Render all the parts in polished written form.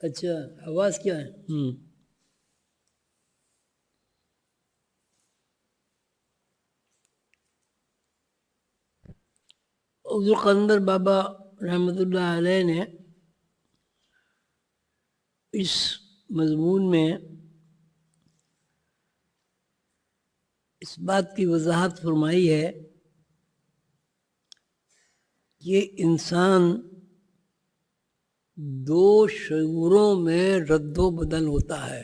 اچھا آواز کیا ہے؟ حضور قلندر بابا رحمۃ اللہ علیہ نے اس مضمون میں اس بات کی وضاحت فرمائی ہے کہ انسان دو شعوروں میں رد و بدل ہوتا ہے،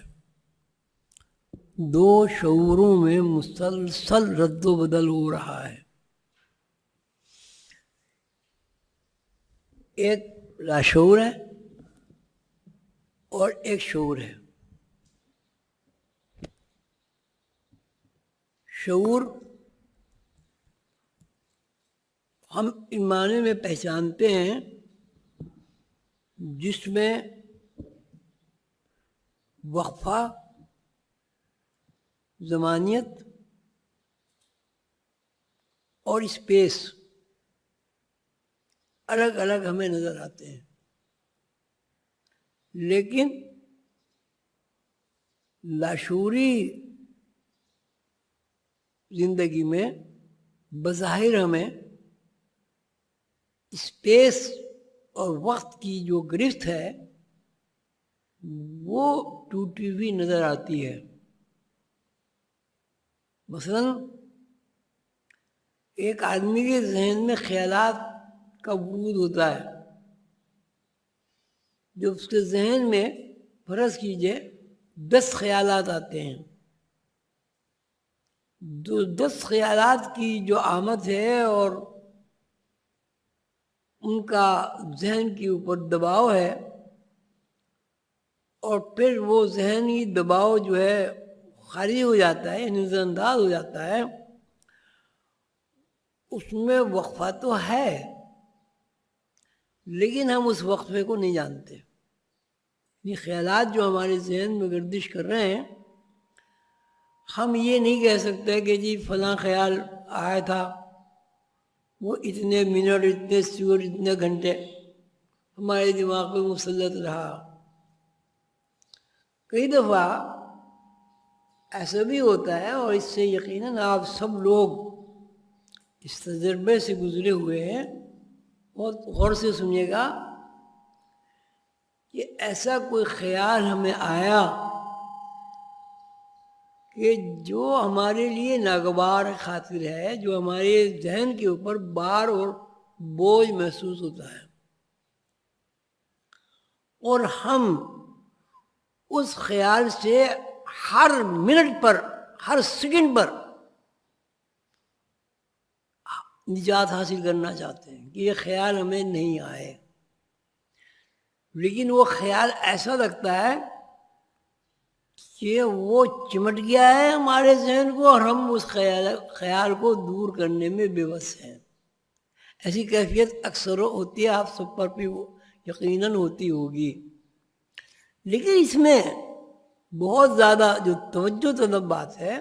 دو شعوروں میں مسلسل رد و بدل ہو رہا ہے۔ ایک لاشعور ہے اور ایک شعور ہے۔ شعور ہم ان معنی میں پہچانتے ہیں جس میں وقفہ، زمانیت اور اسپیس الگ الگ ہمیں نظر آتے ہیں، لیکن لاشعوری زندگی میں بظاہر ہمیں اسپیس اور وقت کی جو گرفت ہے وہ ٹوٹی ہوئی نظر آتی ہے۔ مثلا ایک آدمی کے ذہن میں خیالات کا ورود ہوتا ہے، جو اس کے ذہن میں فرض کیجئے 10 خیالات آتے ہیں، 10 خیالات کی جو آمد ہے اور ان کا ذہن کے اوپر دباؤ ہے، اور پھر وہ ذہنی دباؤ جو ہے خالی ہو جاتا ہے، نظر انداز ہو جاتا ہے، اس میں وقفہ تو ہے لیکن ہم اس وقفے کو نہیں جانتے۔ یہ خیالات جو ہمارے ذہن میں گردش کر رہے ہیں، ہم یہ نہیں کہہ سکتے کہ جی فلاں خیال آیا تھا، وہ اتنے منٹ، اتنے سیکنڈ، اتنے گھنٹے ہمارے دماغ پہ مسلط رہا۔ کئی دفعہ ایسا بھی ہوتا ہے، اور اس سے یقیناً آپ سب لوگ اس تجربے سے گزرے ہوئے ہیں، بہت غور سے سنیے گا کہ ایسا کوئی خیال ہمیں آیا کہ جو ہمارے لیے ناگوار خاطر ہے، جو ہمارے ذہن کے اوپر بار اور بوجھ محسوس ہوتا ہے، اور ہم اس خیال سے ہر منٹ پر، ہر سیکنڈ پر نجات حاصل کرنا چاہتے ہیں کہ یہ خیال ہمیں نہیں آئے، لیکن وہ خیال ایسا لگتا ہے کہ وہ چمٹ گیا ہے ہمارے ذہن کو، اور ہم اس خیال کو دور کرنے میں بے بس ہیں۔ ایسی کیفیت اکثر ہوتی ہے، آپ سب پر بھی یقیناً ہوتی ہوگی، لیکن اس میں بہت زیادہ جو توجہ طلب بات ہے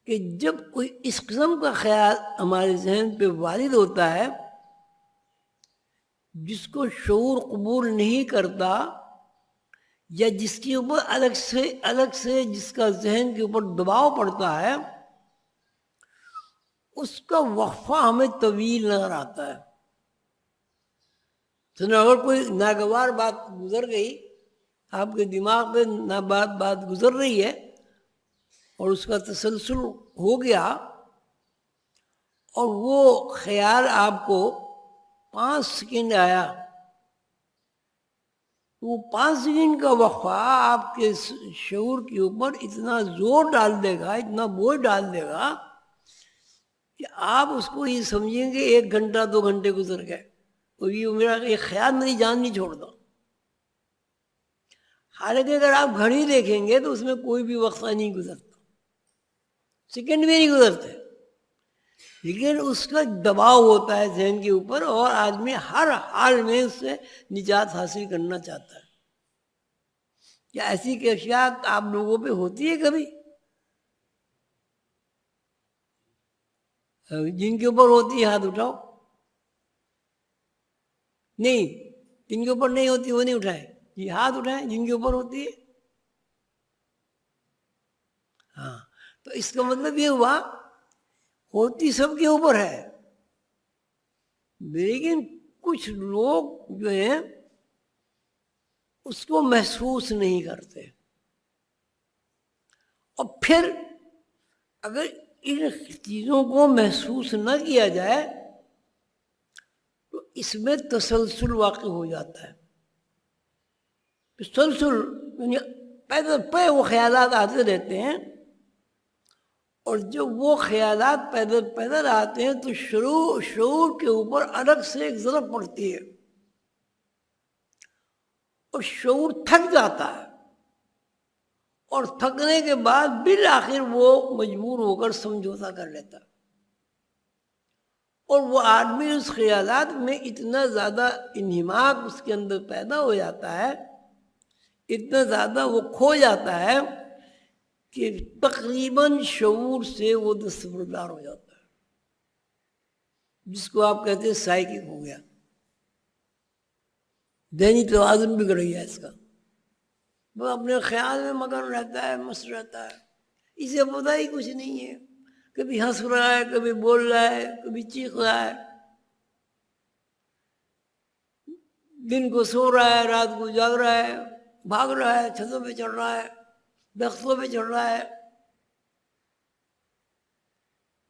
کہ جب کوئی اس قسم کا خیال ہمارے ذہن پہ وارد ہوتا ہے جس کو شعور قبول نہیں کرتا، یا جس کے اوپر الگ سے جس کا ذہن کے اوپر دباؤ پڑتا ہے، اس کا وقفہ ہمیں طویل نظر آتا ہے۔ تو اگر کوئی ناگوار بات گزر گئی، آپ کے دماغ پہ بات گزر رہی ہے اور اس کا تسلسل ہو گیا، اور وہ خیال آپ کو 5 سیکنڈ آیا، وہ 5 سیکنڈ کا وقفہ آپ کے شعور کے اوپر اتنا زور ڈال دے گا، اتنا بوجھ ڈال دے گا کہ آپ اس کو یہ سمجھیں گے 1 گھنٹہ 2 گھنٹے گزر گئے، تو یہ خیال میری جان نہیں چھوڑتا۔ حالانکہ اگر آپ گھڑی دیکھیں گے تو اس میں کوئی بھی وقفہ نہیں گزرتا، سیکنڈ بھی نہیں گزرتے، لیکن اس کا دباؤ ہوتا ہے ذہن کے اوپر، اور آدمی ہر حال میں اس سے نجات حاصل کرنا چاہتا ہے۔ کیا ایسی کیفیات آپ لوگوں پہ ہوتی ہے کبھی؟ جن کے اوپر ہوتی ہے ہاتھ اٹھاؤ۔ نہیں، جن کے اوپر نہیں ہوتی وہ نہیں اٹھائے۔ یہ ہاتھ اٹھائیں جن کے اوپر ہوتی ہے. ہاں تو اس کا مطلب یہ ہوا ہوتی سب کے اوپر ہے، لیکن کچھ لوگ جو ہیں اس کو محسوس نہیں کرتے. اور پھر اگر ان چیزوں کو محسوس نہ کیا جائے تو اس میں تسلسل واقع ہو جاتا ہے. تسلسل یعنی پیدل پہ وہ خیالات آتے رہتے ہیں، اور جب وہ خیالات پیدل آتے ہیں تو شعور کے اوپر الگ سے ایک ضرب پڑتی ہے اور شعور تھک جاتا ہے، اور تھکنے کے بعد بالآخر وہ مجبور ہو کر سمجھوتا کر لیتا ہے. اور وہ آدمی اس خیالات میں اتنا زیادہ انہماک اس کے اندر پیدا ہو جاتا ہے، اتنا زیادہ وہ کھو جاتا ہے کہ تقریباً شعور سے وہ دستبردار ہو جاتا ہے، جس کو آپ کہتے ہیں سائیکک ہو گیا، ذہنی توازن بگڑ گیا اس کا. وہ اپنے خیال میں مگن رہتا ہے، مست رہتا ہے، اسے پتہ ہی کچھ نہیں ہے، کبھی ہنس رہا ہے، کبھی بول رہا ہے، کبھی چیخ رہا ہے، دن کو سو رہا ہے، رات کو جاگ رہا ہے، بھاگ رہا ہے، چھتوں پہ چڑھ رہا ہے، درختوں پہ چڑھ رہا ہے.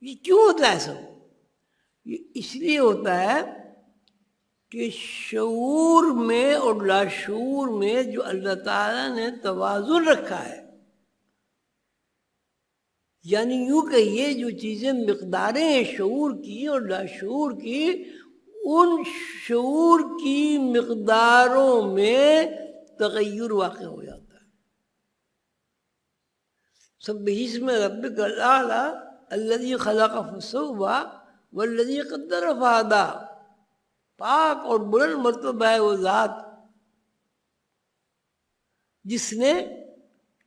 یہ کیوں ہوتا ہے سب؟ یہ اس لیے ہوتا ہے کہ شعور میں اور لاشعور میں جو اللہ تعالیٰ نے توازن رکھا ہے، یعنی یوں کہیے جو چیزیں مقداریں ہیں شعور کی اور لاشعور کی، ان شعور کی مقداروں میں تغیر واقع ہو جاتا ہے. سبح اسم ربک الاعلی الذی خلق فسوی والذی قدر فہدی. پاک اور بلند مرتبہ ہے وہ ذات جس نے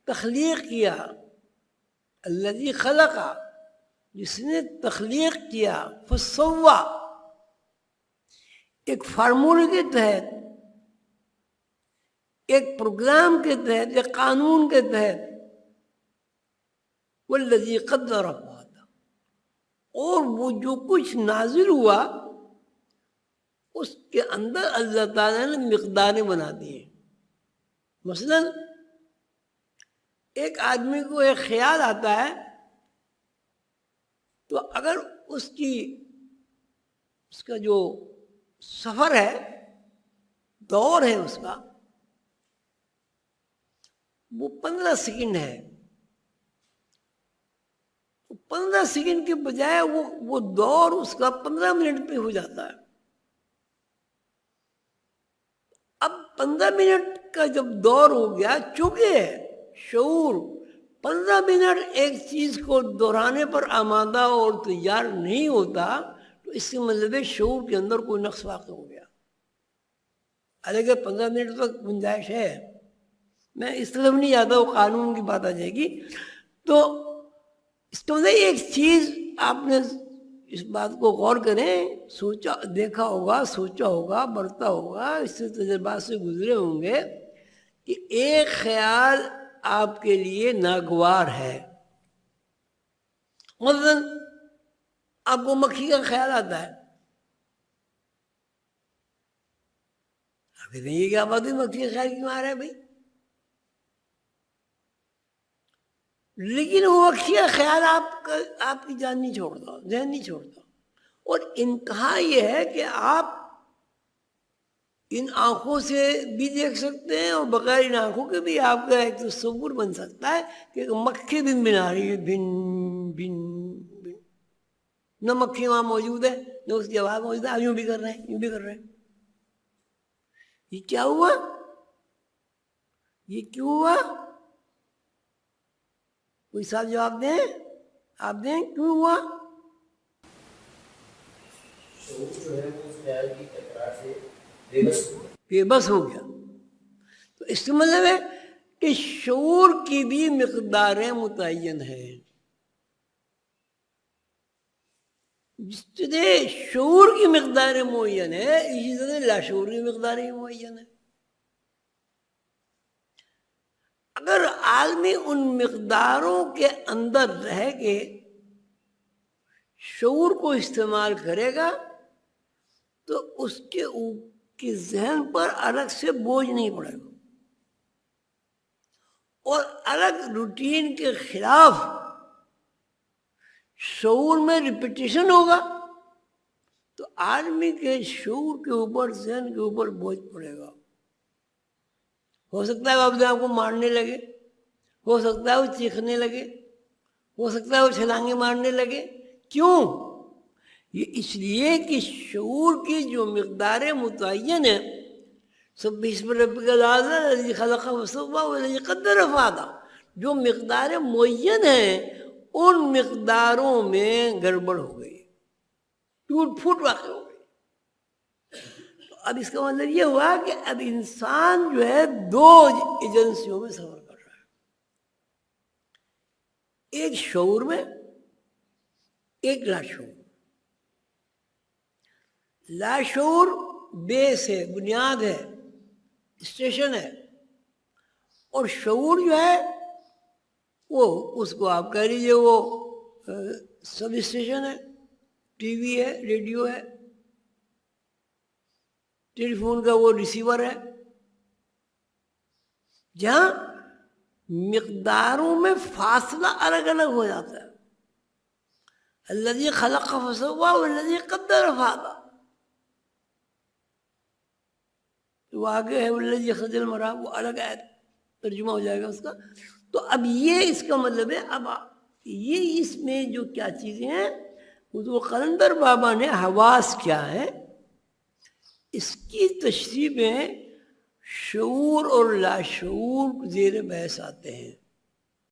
تخلیق کیا، الذی خلق، جس نے تخلیق کیا، فسوی، ایک فارمولے کے تحت، ایک پروگرام کے تحت، ایک قانون کے تحت، والذی قدر فہدی، اور وہ جو کچھ نازل ہوا اس کے اندر اللہ تعالیٰ نے مقداریں بنا دی ہیں. مثلا ایک آدمی کو ایک خیال آتا ہے تو اگر اس کا جو سفر ہے، دور ہے اس کا، وہ 15 سیکنڈ ہے، 15 سیکنڈ کے بجائے وہ دور اس کا 15 منٹ پہ ہو جاتا ہے. اب 15 منٹ کا جب دور ہو گیا، چونکہ شعور 15 منٹ ایک چیز کو دہرانے پر آمادہ اور تیار نہیں ہوتا، تو اس کے مطلب ہے شعور کے اندر کوئی نقص واقع ہو گیا. حالانکہ 15 منٹ تک گنجائش ہے، میں اس طرف نہیں جاتا، وہ قانون کی بات آ جائے گی. تو اس کا مطلب ایک چیز آپ نے اس بات کو غور کریں، سوچا دیکھا ہوگا، سوچا ہوگا، بڑھتا ہوگا، اس سے تجربات سے گزرے ہوں گے کہ ایک خیال آپ کے لیے ناگوار ہے. مثلا آپ کو مکھی کا خیال آتا ہے، آپ کہتے ہیں یہ کیا بات ہے، مکھی کا خیال کیوں آ رہا ہے بھائی؟ لیکن وہ مکھی کا خیال آپ کی جان نہیں چھوڑتا، ذہن نہیں چھوڑتا. اور انتہا یہ ہے کہ آپ ان آنکھوں سے بھی دیکھ سکتے ہیں، اور بغیر ان آنکھوں کے بھی آپ کا ایک تصور بن سکتا ہے کہ مکھی بن بنا رہی ہے، بن بن بن. نہ مکھی وہاں موجود ہے، نہ اس کی آواز موجود ہے، آپ یوں بھی کر رہے ہیں، یوں بھی کر رہے ہیں. یہ کیا ہوا؟ یہ کیوں ہوا؟ کوئی صاحب جواب دیں، آپ دیں، کیوں ہوا؟ شعور جو ہے وہ اس خیال کی تکرار سے بے بس ہو گیا. تو اس کا مطلب ہے کہ شعور کی بھی مقداریں متعین ہیں. جس طرح شعور کی مقداریں معین ہے، اسی طرح لاشعور کی مقداریں معین ہے. اگر آدمی ان مقداروں کے اندر رہ کے شعور کو استعمال کرے گا تو اس کے ذہن پر الگ سے بوجھ نہیں پڑے گا، اور الگ روٹین کے خلاف شعور میں ریپیٹیشن ہوگا تو آدمی کے شعور کے اوپر، ذہن کے اوپر بوجھ پڑے گا۔ ہو سکتا ہے وہ اپنے آپ کو مارنے لگے، ہو سکتا ہے وہ چیخنے لگے، ہو سکتا ہے وہ چھلانگیں مارنے لگے۔ کیوں؟ یہ اس لیے کہ شعور کی جو مقدار متعین ہے، سبح اسم ربک الاعلی الذی خلق فسوی والذی قدر فہدی، جو مقدار معین ہیں ان مقداروں میں گڑبڑ ہو گئی، ٹوٹ پھوٹ واقع ہو گئی۔ تو اب اس کا مطلب یہ ہوا کہ اب انسان جو ہے دو ایجنسیوں میں سفر کر رہا ہے، ایک شعور میں، ایک لاشعور۔ لاشعور بیس ہے، بنیاد ہے، اسٹیشن ہے، اور شعور جو ہے وہ اس کو آپ کہہ لیجیے وہ سب اسٹیشن ہے، ٹی وی ہے، ریڈیو ہے، ٹیلی فون کا وہ ریسیور ہے، جہاں مقداروں میں فاصلہ الگ الگ ہو جاتا ہے۔ الذی خلق فسوی والذی قدر فہدی، وہ آگے ہے والذی اخرج المرعی، وہ الگ آیت ترجمہ ہو جائے گا اس کا۔ تو اب یہ اس کا مطلب ہے، اب یہ اس میں جو کیا چیزیں ہیں، وہ قلندر بابا نے حواس کیا ہے اس کی تشریح میں شعور اور لاشعور زیر بحث آتے ہیں۔